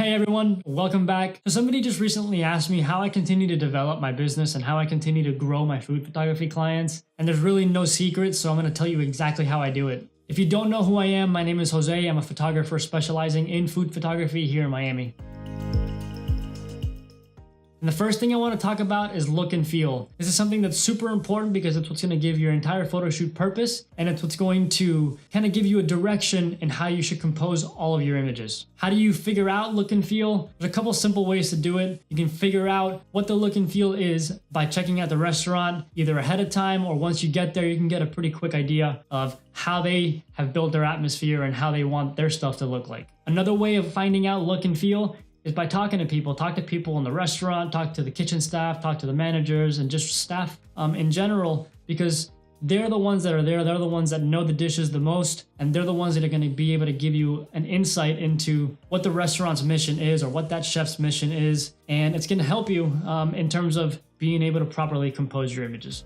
Hey everyone, welcome back. So somebody just recently asked me how I continue to develop my business and how I continue to grow my food photography clients. And there's really no secret, so I'm going to tell you exactly how I do it. If you don't know who I am, my name is Jose. I'm a photographer specializing in food photography here in Miami. And the first thing I want to talk about is look and feel. This is something that's super important because it's what's going to give your entire photo shoot purpose, and it's what's going to kind of give you a direction in how you should compose all of your images. How do you figure out look and feel? There's a couple simple ways to do it. You can figure out what the look and feel is by checking out the restaurant either ahead of time or once you get there, you can get a pretty quick idea of how they have built their atmosphere and how they want their stuff to look like. Another way of finding out look and feel is by talking to people. Talk to people in the restaurant, talk to the kitchen staff, talk to the managers, and just staff in general, because they're the ones that are there. They're the ones that know the dishes the most, and they're the ones that are going to be able to give you an insight into what the restaurant's mission is or what that chef's mission is, and it's going to help you in terms of being able to properly compose your images.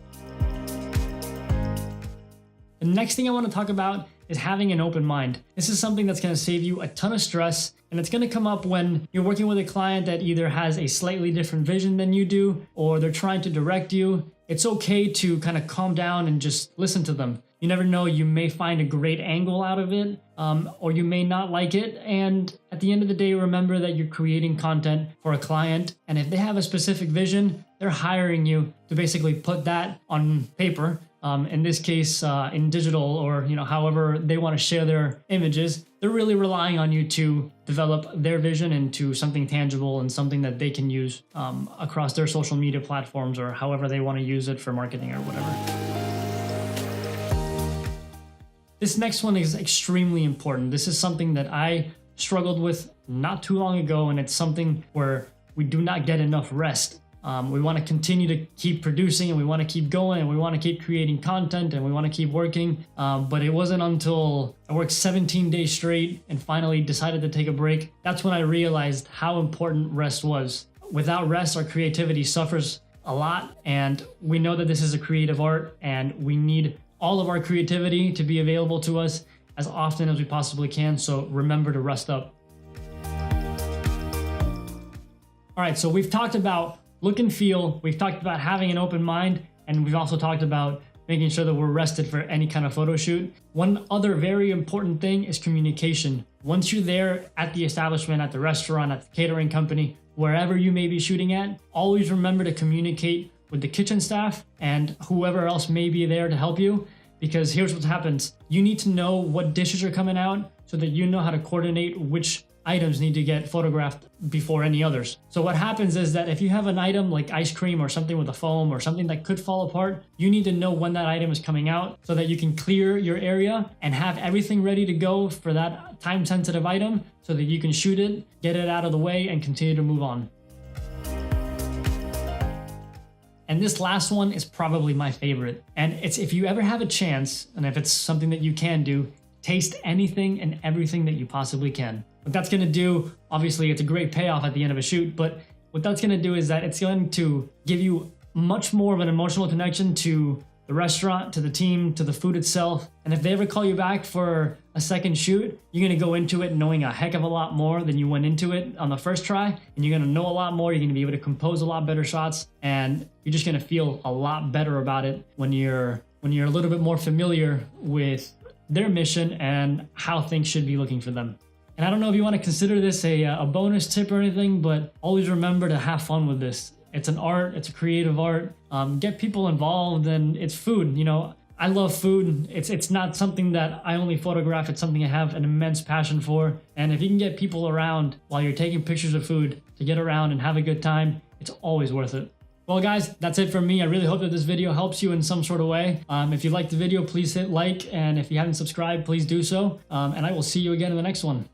The next thing I want to talk about is having an open mind. This is something that's going to save you a ton of stress, and it's going to come up when you're working with a client that either has a slightly different vision than you do, or they're trying to direct you. It's okay to kind of calm down and just listen to them. You never know, you may find a great angle out of it, or you may not like it. And at the end of the day, remember that you're creating content for a client, and if they have a specific vision, they're hiring you to basically put that on paper. In this case, in digital, or however they want to share their images. They're really relying on you to develop their vision into something tangible and something that they can use across their social media platforms, or however they want to use it for marketing or whatever. This next one is extremely important. This is something that I struggled with not too long ago, and it's something where we do not get enough rest. We want to continue to keep producing, and we want to keep going, and we want to keep creating content, and we want to keep working. But it wasn't until I worked 17 days straight and finally decided to take a break. That's when I realized how important rest was. Without rest, our creativity suffers a lot, and we know that this is a creative art, and we need all of our creativity to be available to us as often as we possibly can. So remember to rest up. All right, so we've talked about look and feel, we've talked about having an open mind, and we've also talked about making sure that we're rested for any kind of photo shoot. One other very important thing is communication. Once you're there at the establishment, at the restaurant, at the catering company, wherever you may be shooting at, always remember to communicate with the kitchen staff and whoever else may be there to help you, because here's what happens. You need to know what dishes are coming out so that you know how to coordinate which items need to get photographed before any others. So what happens is that if you have an item like ice cream or something with a foam or something that could fall apart, you need to know when that item is coming out so that you can clear your area and have everything ready to go for that time-sensitive item so that you can shoot it, get it out of the way, and continue to move on. And this last one is probably my favorite. And it's if you ever have a chance, and if it's something that you can do, taste anything and everything that you possibly can. What that's going to do, obviously it's a great payoff at the end of a shoot, but what that's going to do is that it's going to give you much more of an emotional connection to the restaurant, to the team, to the food itself. And if they ever call you back for a second shoot, you're going to go into it knowing a heck of a lot more than you went into it on the first try, and you're going to know a lot more. You're going to be able to compose a lot better shots, and you're just going to feel a lot better about it when you're a little bit more familiar with their mission and how things should be looking for them. And I don't know if you want to consider this a bonus tip or anything, but always remember to have fun with this. It's an art, it's a creative art. Get people involved, and it's food. I love food. It's not something that I only photograph, it's something I have an immense passion for. And if you can get people around while you're taking pictures of food to get around and have a good time, it's always worth it. Well guys, that's it from me. I really hope that this video helps you in some sort of way. If you liked the video, please hit like, and if you haven't subscribed, please do so. And I will see you again in the next one.